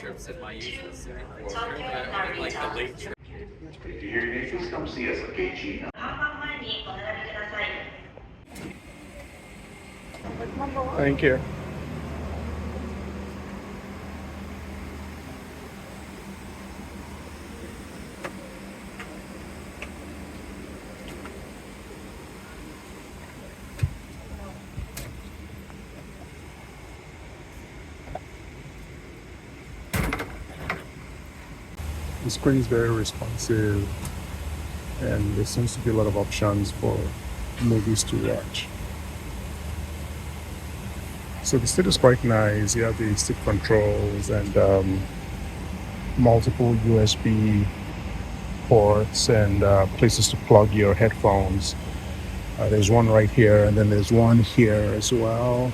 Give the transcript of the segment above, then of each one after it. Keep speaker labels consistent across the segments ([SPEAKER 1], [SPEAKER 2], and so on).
[SPEAKER 1] trips in my usual swimming pool. I'm in like the lake trip.
[SPEAKER 2] If you hear your name, please come see us at KG.
[SPEAKER 3] Thank you. The screen is very responsive, and there seems to be a lot of options for movies to watch. So the seat is quite nice. You have the seat controls and multiple USB ports and places to plug your headphones. There's one right here, and then there's one here as well.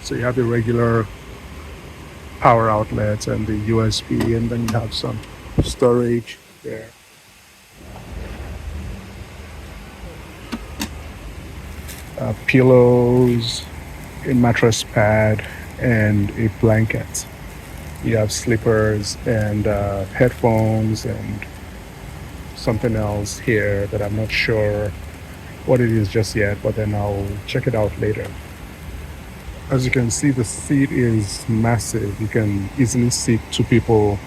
[SPEAKER 3] So you have the regular power outlets and the USB, and then you have some storage there. Pillows, a mattress pad, and a blanket. You have slippers and headphones and something else here that I'm not sure what it is just yet, but then I'll check it out later. As you can see, the seat is massive. You can easily seat two people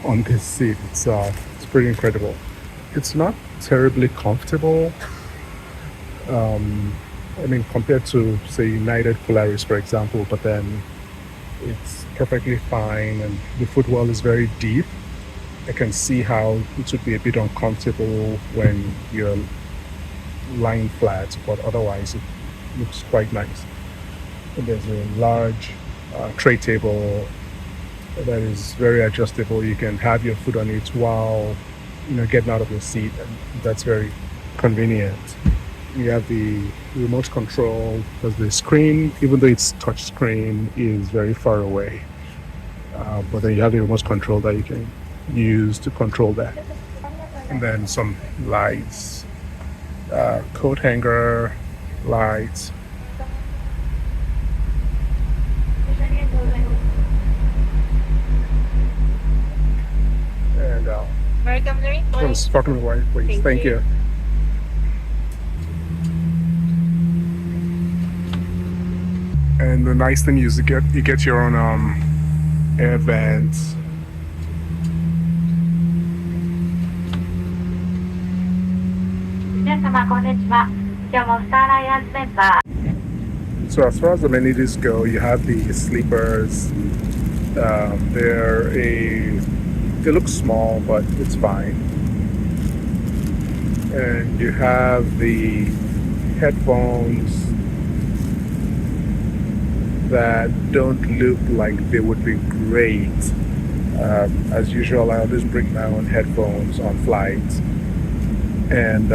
[SPEAKER 3] on this seat. It's pretty incredible. It's not terribly comfortable. I mean, compared to, say, United Polaris, for example, but then it's perfectly fine, and the footwell is very deep. I can see how it would be a bit uncomfortable when you're lying flat, but otherwise it looks quite nice. And there's a large tray table that is very adjustable. You can have your foot on it while getting out of your seat, and that's very convenient. You have the remote control, because the screen, even though it's touch screen, is very far away. But then you have the remote control that you can use to control that. And then some lights, coat hanger, lights. And some sparkling white, please. Thank you. And the nice thing is you get your own air vents. So as far as amenities go, you have the sleepers. They look small, but it's fine. And you have the headphones that don't look like they would be great. As usual, I always bring my own headphones on flights. And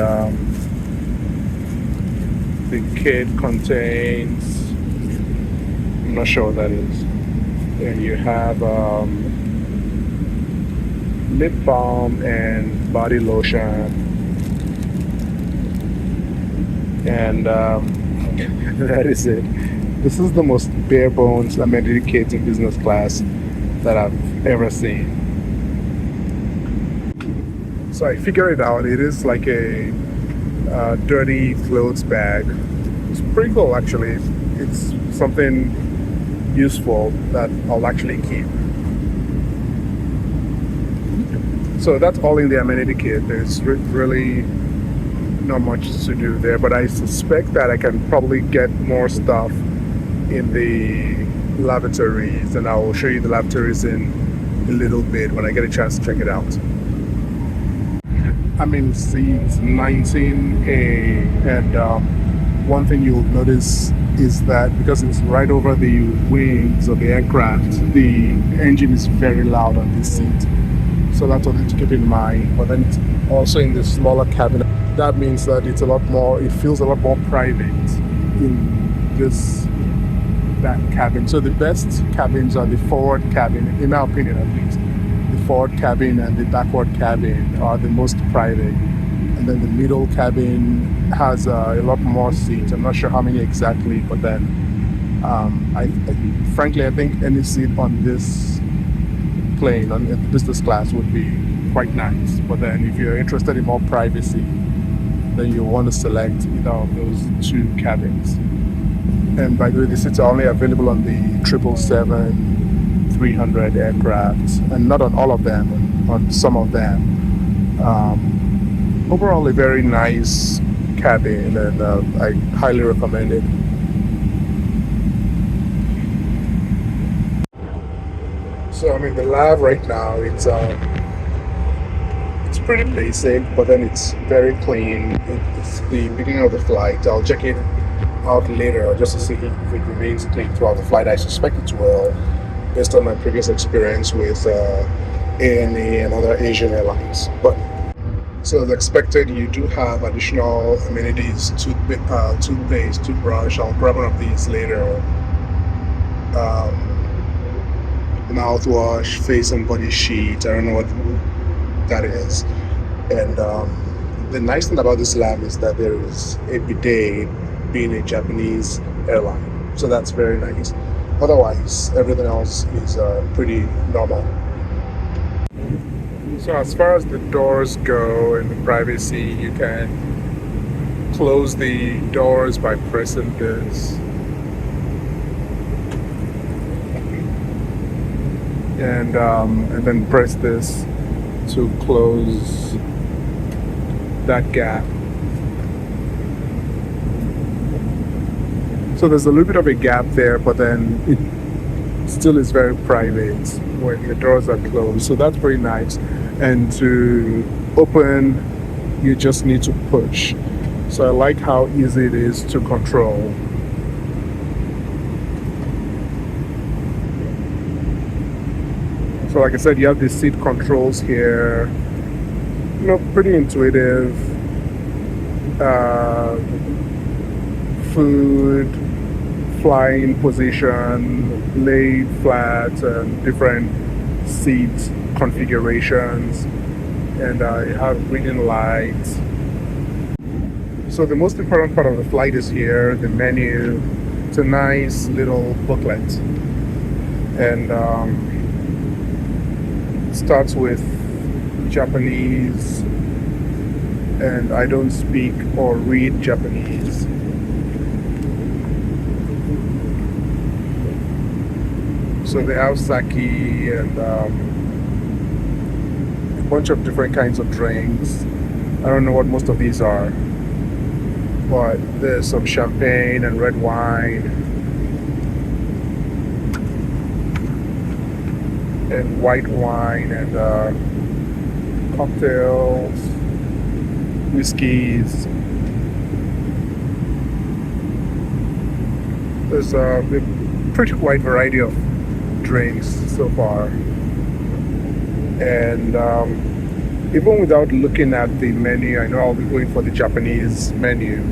[SPEAKER 3] the kit contains, I'm not sure what that is. And you have lip balm and body lotion. And that is it. This is the most bare bones amenity kit in business class that I've ever seen. So I figured it out. It is like a dirty clothes bag. It's pretty cool, actually. It's something useful that I'll actually keep. So that's all in the amenity kit. There's really not much to do there, but I suspect that I can probably get more stuff in the lavatories, and I will show you the lavatories in a little bit when I get a chance to check it out. I'm in seat 19A, and one thing you'll notice is that because it's right over the wings of the aircraft, the engine is very loud on this seat. So that's something to keep in mind. But then it's also in the smaller cabin. That means that it feels a lot more private in that cabin. So the best cabins are the forward cabin, in my opinion at least. The forward cabin and the backward cabin are the most private. And then the middle cabin has a lot more seats. I'm not sure how many exactly, but then frankly, I think any seat on this plane on in business class would be quite nice. But then if you're interested in more privacy, then you want to select either of those two cabins. And by the way, the seats are only available on the 777-300 aircraft, and not on all of them, on some of them. Overall, a very nice cabin, and I highly recommend it. So I'm in the lab right now. It's pretty basic, but then it's very clean. It's the beginning of the flight. I'll check it out later just to see if it remains clean throughout the flight. I suspect it will, based on my previous experience with ANA and other Asian airlines. But so as expected, you do have additional amenities: toothpaste, toothbrush. I'll grab one of these later. Mouthwash, face and body sheet. I don't know what that is. And the nice thing about this lab is that there is a bidet, being a Japanese airline. So that's very nice. Otherwise, everything else is pretty normal. So as far as the doors go and the privacy, you can close the doors by pressing this. And then press this to close that gap. So there's a little bit of a gap there, but then it still is very private when the doors are closed. So that's pretty nice. And to open, you just need to push. So I like how easy it is to control. So like I said, you have the seat controls here. You know, pretty intuitive. Food, flying position, laid flat, and different seat configurations. And you have reading lights. So the most important part of the flight is here, the menu. It's a nice little booklet. And starts with Japanese, and I don't speak or read Japanese. So they have sake and a bunch of different kinds of drinks. I don't know what most of these are, but there's some champagne and red wine and white wine and cocktails, whiskeys. There's a pretty wide variety of drinks so far. And even without looking at the menu, I know I'll be going for the Japanese menu.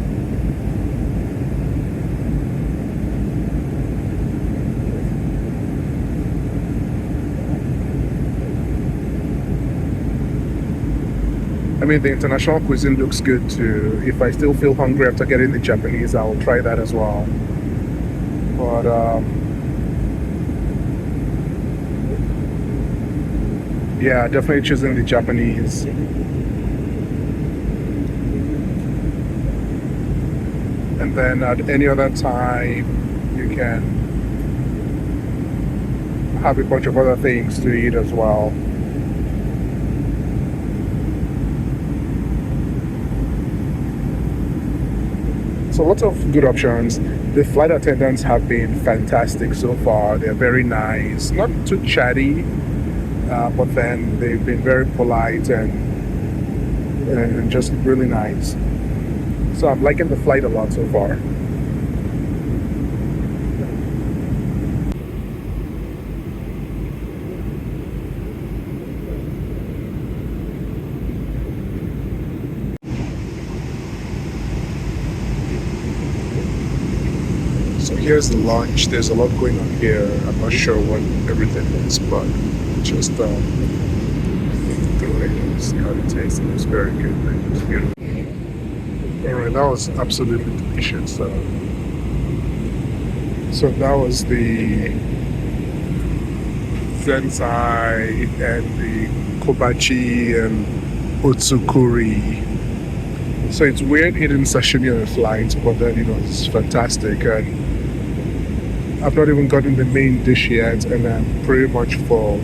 [SPEAKER 3] I mean, the international cuisine looks good too. If I still feel hungry after getting the Japanese, I'll try that as well. But yeah, definitely choosing the Japanese. And then at any other time, you can have a bunch of other things to eat as well. So lots of good options. The flight attendants have been fantastic so far. They're very nice, not too chatty, but then they've been very polite and just really nice. So I'm liking the flight a lot so far. So here's the launch. There's a lot going on here. I'm not sure what everything is, but just through it and see how it tastes. It was very good. It was beautiful. Alright, that was absolutely delicious. So that was the zensai and the kobachi and otsukuri. So it's weird eating sashimi on a flight, but then it's fantastic. And I've not even gotten the main dish yet, and I'm pretty much full.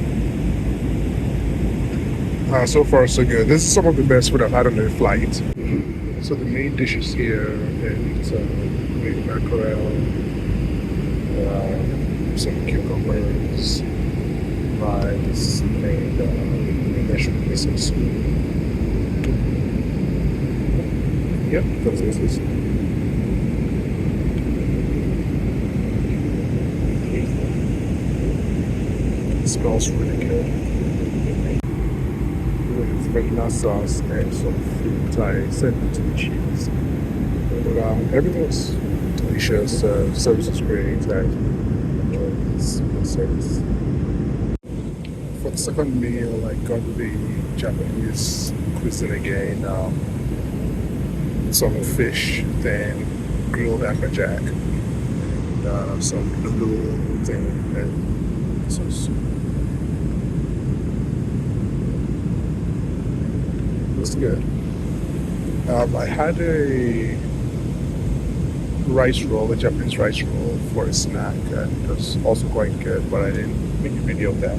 [SPEAKER 3] So far, so good. This is some of the best food I've had on a flight. So the main dish is here, and it's green mackerel, some cucumbers, rice, and mushroom miso soup. Yep, that's it. It smells really good. With vanilla sauce and some fruit, I sent it to the cheese. But everything's delicious. Service is great. I enjoyed this service. For the second meal, I got the Japanese cuisine again. Some fish, then grilled applejack, and some noodle thing, and some soup. It's good. I had a rice roll, a Japanese rice roll for a snack, and it was also quite good, but I didn't make a video of that.